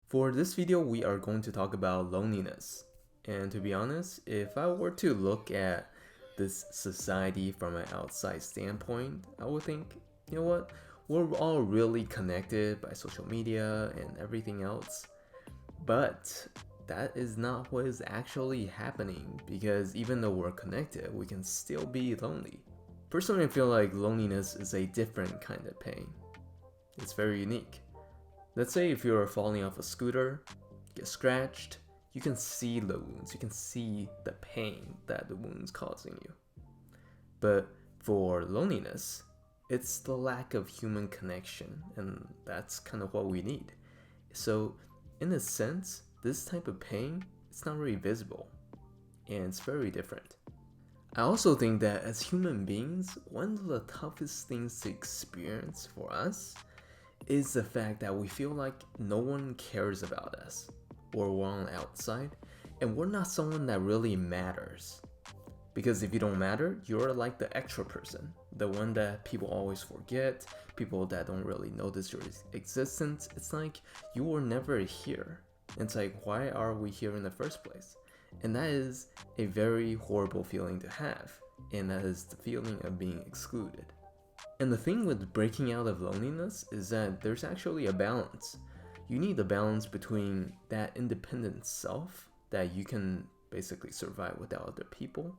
For this video, we are going to talk about loneliness. And to be honest, if I were to look at this society from an outside standpoint, I would think, you know what, we're all really connected by social media and everything else. But that is not what is actually happening, because even though we're connected, we can still be lonely. Personally, I feel like loneliness is a different kind of pain. It's very unique. Let's say if you're falling off a scooter, you get scratched, you can see the wounds, you can see the pain that the wound's causing you. But for loneliness, it's the lack of human connection, and that's kind of what we need. So, in a sense, this type of pain, it's not really visible, and it's very different. I also think that as human beings, one of the toughest things to experience for us is the fact that we feel like no one cares about us, or we're on the outside, and we're not someone that really matters. Because if you don't matter, you're like the extra person, the one that people always forget, people that don't really notice your existence. It's like you were never here. It's like, why are we here in the first place? And that is a very horrible feeling to have, and that is the feeling of being excluded. And the thing with breaking out of loneliness is that there's actually a balance. You need a balance between that independent self that you can basically survive without other people,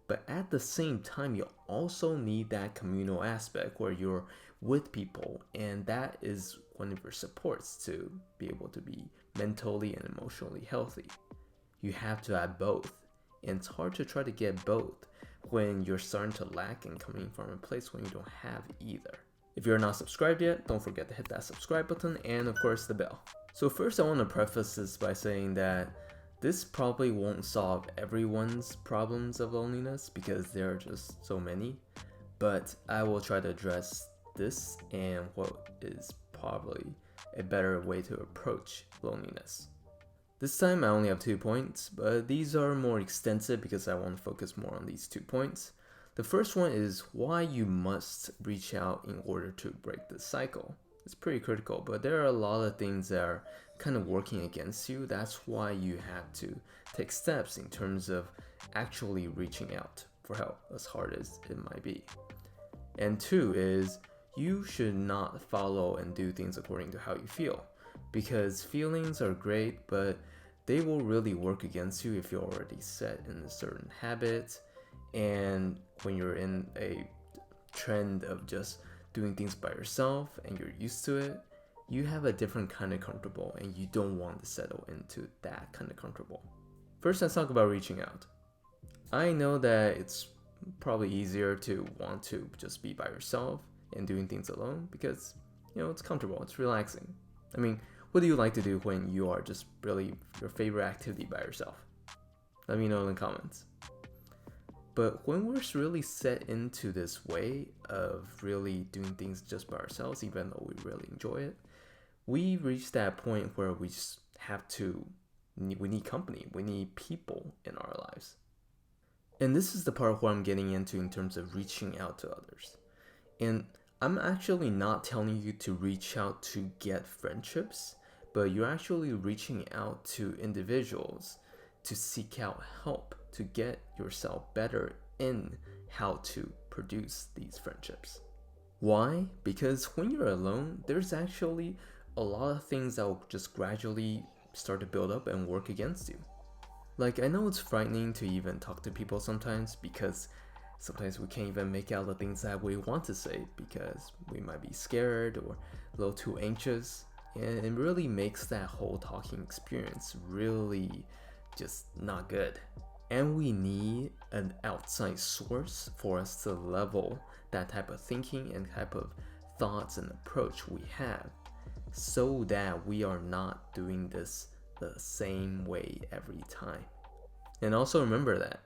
but at the same time, you also need that communal aspect where you're with people, and that is one of your supports to be able to be mentally and emotionally healthy. You have to have both, and it's hard to try to get both when you're starting to lack and coming from a place when you don't have either. If you're not subscribed yet, don't forget to hit that subscribe button and of course the bell. So first I want to preface this by saying that this probably won't solve everyone's problems of loneliness because there are just so many, but I will try to address this and what is probably a better way to approach loneliness. This time I only have 2 points, but these are more extensive because I want to focus more on these 2 points. The first one is why you must reach out in order to break the cycle. It's pretty critical, but there are a lot of things that are kind of working against you. That's why you have to take steps in terms of actually reaching out for help, as hard as it might be. And 2 is you should not follow and do things according to how you feel, because feelings are great, but they will really work against you if you're already set in a certain habit, and when you're in a trend of just doing things by yourself and you're used to it, you have a different kind of comfortable, and you don't want to settle into that kind of comfortable. First, let's talk about reaching out. I know that it's probably easier to want to just be by yourself and doing things alone because, it's comfortable, it's relaxing. I mean, what do you like to do when you are just really your favorite activity by yourself? Let me know in the comments. But when we're really set into this way of really doing things just by ourselves, even though we really enjoy it, we reach that point where we just we need company, we need people in our lives. And this is the part where I'm getting into in terms of reaching out to others. And I'm actually not telling you to reach out to get friendships, but you're actually reaching out to individuals to seek out help to get yourself better in how to produce these friendships. Why? Because when you're alone, there's actually a lot of things that will just gradually start to build up and work against you. Like, I know it's frightening to even talk to people sometimes because sometimes we can't even make out the things that we want to say because we might be scared or a little too anxious, and it really makes that whole talking experience really just not good. And we need an outside source for us to level that type of thinking and type of thoughts and approach we have, so that we are not doing this the same way every time. And also remember that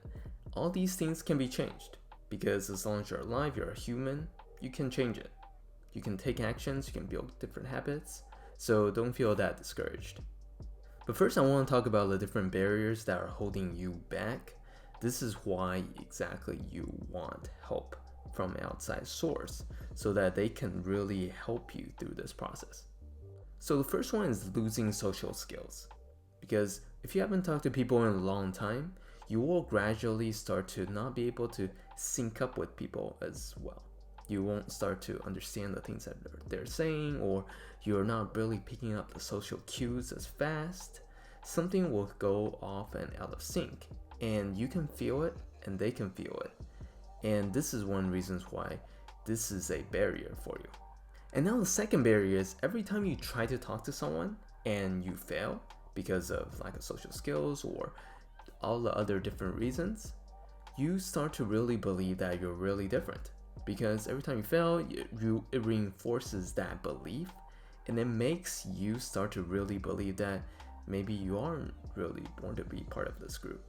all these things can be changed, because as long as you're alive, you're a human, you can change it. You can take actions, you can build different habits, so don't feel that discouraged. But first I want to talk about the different barriers that are holding you back. This is why exactly you want help from an outside source, so that they can really help you through this process. So the first one is losing social skills. Because if you haven't talked to people in a long time, you will gradually start to not be able to sync up with people as well. You won't start to understand the things that they're saying, or you're not really picking up the social cues as fast. Something will go off and out of sync, and you can feel it, and they can feel it. And this is one reason why this is a barrier for you. And now the second barrier is every time you try to talk to someone and you fail because of lack of social skills or all the other different reasons, you start to really believe that you're really different. Because every time you fail, it reinforces that belief, and it makes you start to really believe that maybe you aren't really born to be part of this group.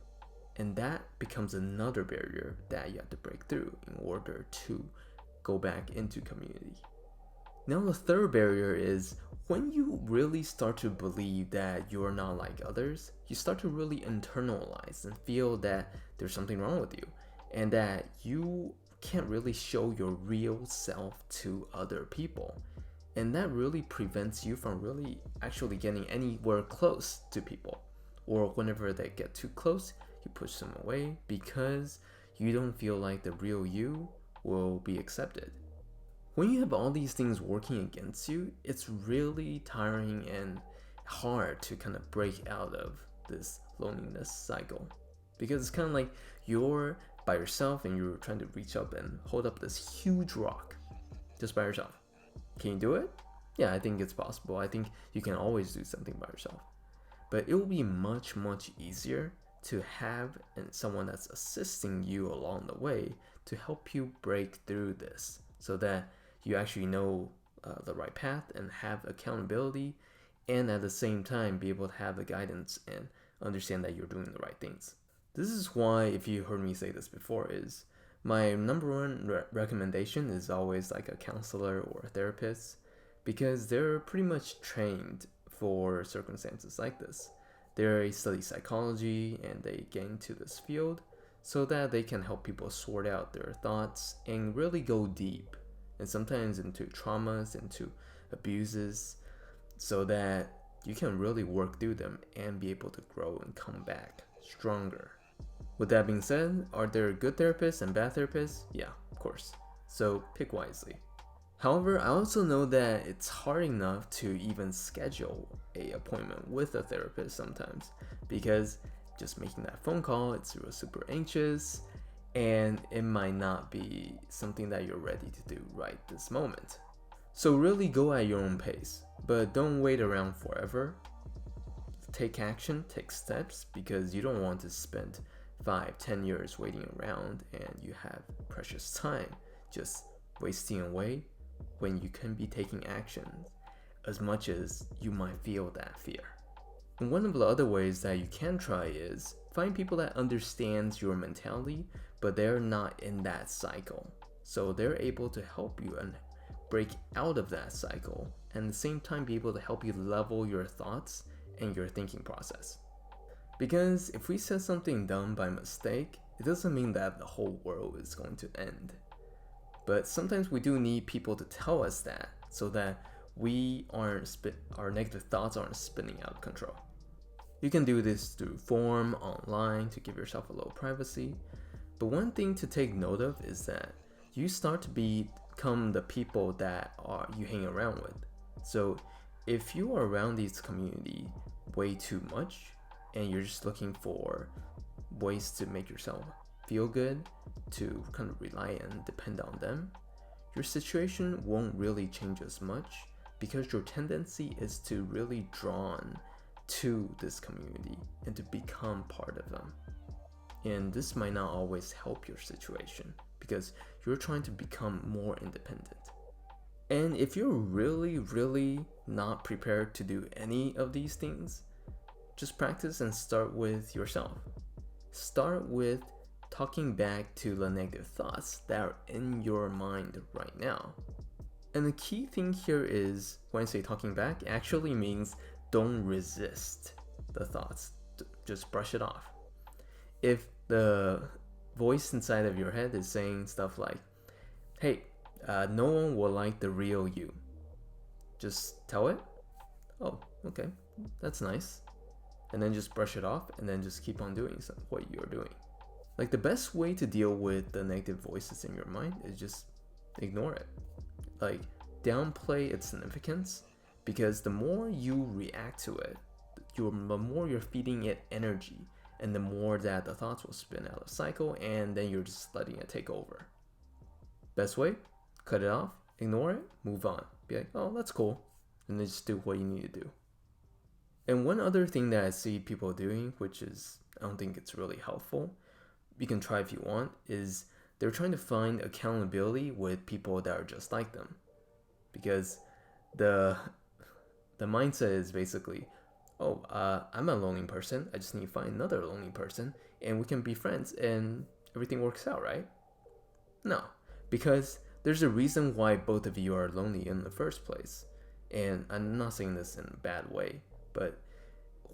And that becomes another barrier that you have to break through in order to go back into community. Now the third barrier is when you really start to believe that you're not like others, you start to really internalize and feel that there's something wrong with you, and that you can't really show your real self to other people. And that really prevents you from really actually getting anywhere close to people. Or whenever they get too close, you push them away because you don't feel like the real you will be accepted. When you have all these things working against you, it's really tiring and hard to kind of break out of this loneliness cycle. Because it's kind of like you're by yourself and you're trying to reach up and hold up this huge rock just by yourself. Can you do it? Yeah, I think it's possible. I think you can always do something by yourself. But it will be much, much easier to have someone that's assisting you along the way to help you break through this so that you actually know the right path and have accountability, and at the same time be able to have the guidance and understand that you're doing the right things. This is why, if you heard me say this before, is my number one recommendation is always like a counselor or a therapist, because they're pretty much trained for circumstances like this. They study psychology and they get into this field so that they can help people sort out their thoughts and really go deep, and sometimes into traumas, into abuses, so that you can really work through them and be able to grow and come back stronger. With that being said, are there good therapists and bad therapists? Yeah, of course. So pick wisely. However, I also know that it's hard enough to even schedule an appointment with a therapist sometimes, because just making that phone call, it's super anxious, and it might not be something that you're ready to do right this moment. So really go at your own pace, but don't wait around forever. Take action, take steps, because you don't want to spend 5-10 years waiting around and you have precious time just wasting away when you can be taking action, as much as you might feel that fear. And one of the other ways that you can try is find people that understands your mentality, but they're not in that cycle. So they're able to help you and break out of that cycle, and at the same time be able to help you level your thoughts and your thinking process. Because if we said something dumb by mistake, it doesn't mean that the whole world is going to end. But sometimes we do need people to tell us that, so that our negative thoughts aren't spinning out of control. You can do this through form, online, to give yourself a little privacy. But one thing to take note of is that you start to become the people that you hang around with. So if you are around this community way too much, and you're just looking for ways to make yourself feel good, to kind of rely and depend on them, your situation won't really change as much, because your tendency is to really drawn to this community and to become part of them. And this might not always help your situation, because you're trying to become more independent. And if you're really, really not prepared to do any of these things, just practice and start with yourself. Start with talking back to the negative thoughts that are in your mind right now. And the key thing here is, when I say talking back, it actually means don't resist the thoughts. Just brush it off. If the voice inside of your head is saying stuff like, hey, no one will like the real you, just tell it, oh, okay, that's nice. And then just brush it off and then just keep on doing what you're doing. Like the best way to deal with the negative voices in your mind is just ignore it. Like downplay its significance, because the more you react to it, the more you're feeding it energy, and the more that the thoughts will spin out of cycle, and then you're just letting it take over. Best way, cut it off, ignore it, move on. Be like, oh, that's cool, and then just do what you need to do. And one other thing that I see people doing, which is, I don't think it's really helpful, you can try if you want, is they're trying to find accountability with people that are just like them. Because the mindset is basically, oh, I'm a lonely person, I just need to find another lonely person, and we can be friends, and everything works out, right? No, because there's a reason why both of you are lonely in the first place. And I'm not saying this in a bad way, but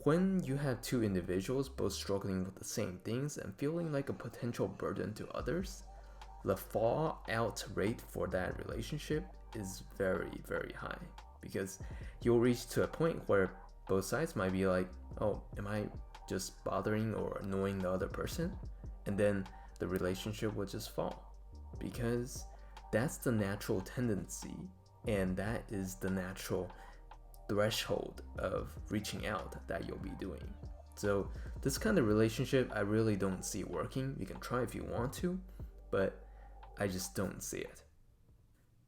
when you have two individuals both struggling with the same things and feeling like a potential burden to others, the fallout rate for that relationship is very, very high, because you'll reach to a point where both sides might be like, oh, am I just bothering or annoying the other person? And then the relationship will just fall, because that's the natural tendency, and that is the natural threshold of reaching out that you'll be doing. So this kind of relationship I really don't see working. You can try if you want to, but I just don't see it.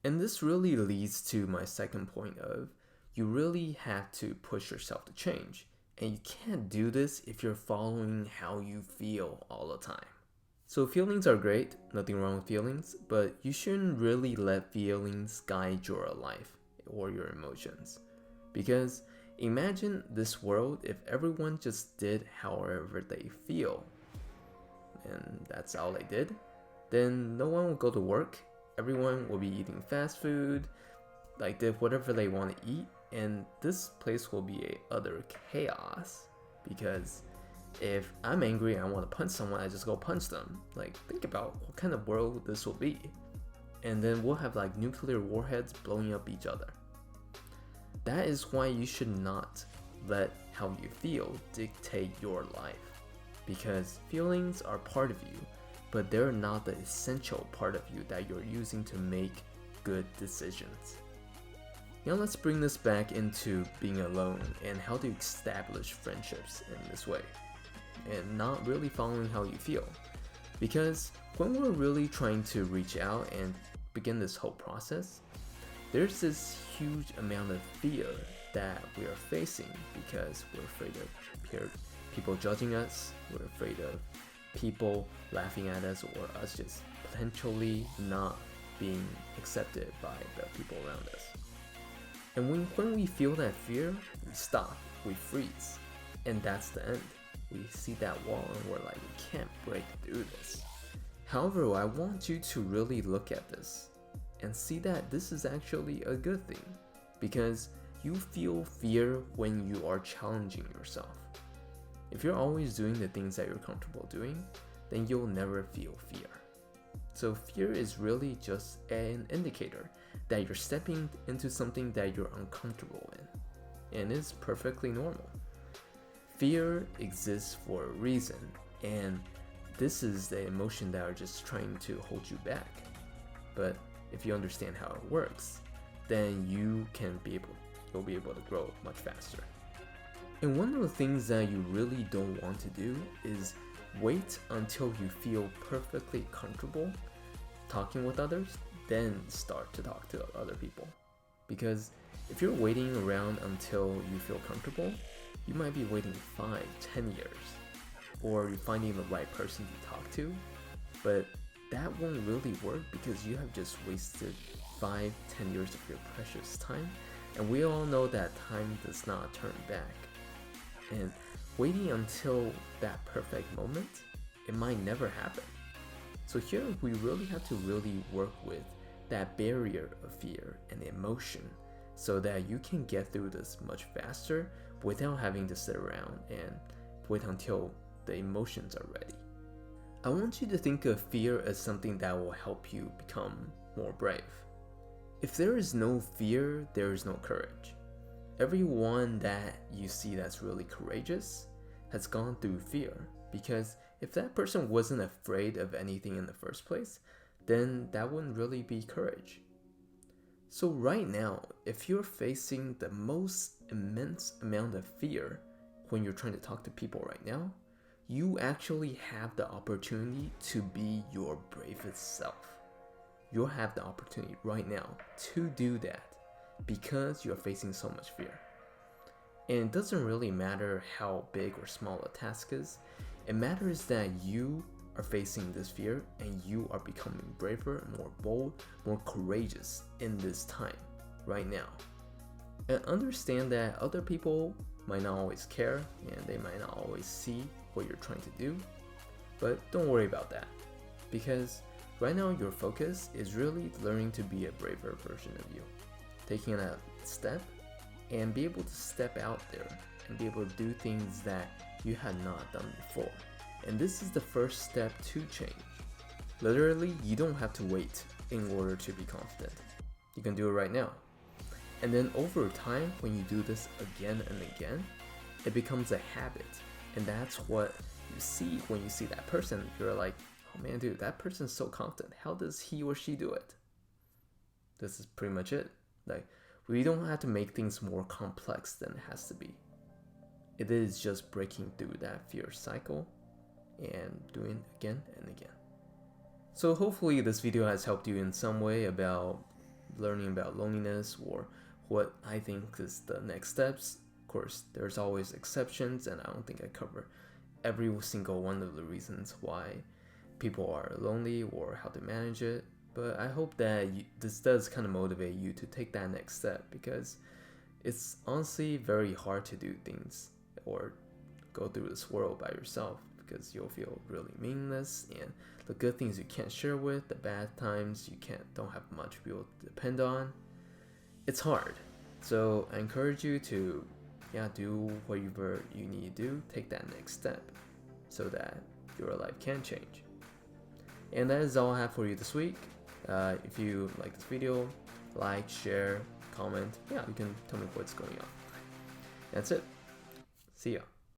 And this really leads to my second point of, you really have to push yourself to change. And you can't do this if you're following how you feel all the time. So feelings are great, nothing wrong with feelings, but you shouldn't really let feelings guide your life or your emotions. Because imagine this world if everyone just did however they feel, and that's all they did, then no one will go to work, everyone will be eating fast food, like did whatever they want to eat, and this place will be a utter chaos. Because if I'm angry and I want to punch someone, I just go punch them. Like, think about what kind of world this will be. And then we'll have like nuclear warheads blowing up each other. That is why you should not let how you feel dictate your life. Because feelings are part of you, but they're not the essential part of you that you're using to make good decisions. Now let's bring this back into being alone and how to establish friendships in this way, and not really following how you feel. Because when we're really trying to reach out and begin this whole process, there's this huge amount of fear that we are facing, because we're afraid of people judging us, we're afraid of people laughing at us, or us just potentially not being accepted by the people around us. And when we feel that fear, we stop, we freeze, and that's the end. We see that wall and we're like, we can't break through this. However, I want you to really look at this and see that this is actually a good thing, because you feel fear when you are challenging yourself. If you're always doing the things that you're comfortable doing, then you'll never feel fear. So fear is really just an indicator that you're stepping into something that you're uncomfortable in, and it's perfectly normal. Fear exists for a reason, and this is the emotion that are just trying to hold you back. But if you understand how it works, then you'll be able to grow much faster. And one of the things that you really don't want to do is wait until you feel perfectly comfortable talking with others, then start to talk to other people. Because if you're waiting around until you feel comfortable, you might be waiting 5, 10 years, or you're finding the right person to talk to, but that won't really work, because you have just wasted 5, 10 years of your precious time, and we all know that time does not turn back. And waiting until that perfect moment, it might never happen. So here we really have to really work with that barrier of fear and emotion, so that you can get through this much faster without having to sit around and wait until the emotions are ready. I want you to think of fear as something that will help you become more brave. If there is no fear, there is no courage. Everyone that you see that's really courageous has gone through fear, because if that person wasn't afraid of anything in the first place, then that wouldn't really be courage. So right now, if you're facing the most immense amount of fear when you're trying to talk to people right now, you actually have the opportunity to be your bravest self. You'll have the opportunity right now to do that because you're facing so much fear. And it doesn't really matter how big or small a task is, it matters that you are facing this fear and you are becoming braver, more bold, more courageous in this time, right now. And understand that other people might not always care and they might not always see what you're trying to do, but don't worry about that, because right now your focus is really learning to be a braver version of you, taking that step and be able to step out there and be able to do things that you had not done before. And this is the first step to change. Literally, you don't have to wait in order to be confident. You can do it right now. And then over time, when you do this again and again, it becomes a habit. And that's what you see when you see that person. You're like, oh man, dude, that person's so confident. How does he or she do it? This is pretty much it. Like, we don't have to make things more complex than it has to be. It is just breaking through that fear cycle and doing it again and again. So hopefully this video has helped you in some way about learning about loneliness, or what I think is the next steps. Of course, there's always exceptions, and I don't think I cover every single one of the reasons why people are lonely or how to manage it. But I hope that this does kind of motivate you to take that next step, because it's honestly very hard to do things or go through this world by yourself, because you'll feel really meaningless, and the good things you can't share with, the bad times you don't have much people to depend on. It's hard. So I encourage you to do whatever you need to do, take that next step so that your life can change. And that is all I have for you this week. If you like this video, like, share, comment. You can tell me what's going on. That's it. See ya.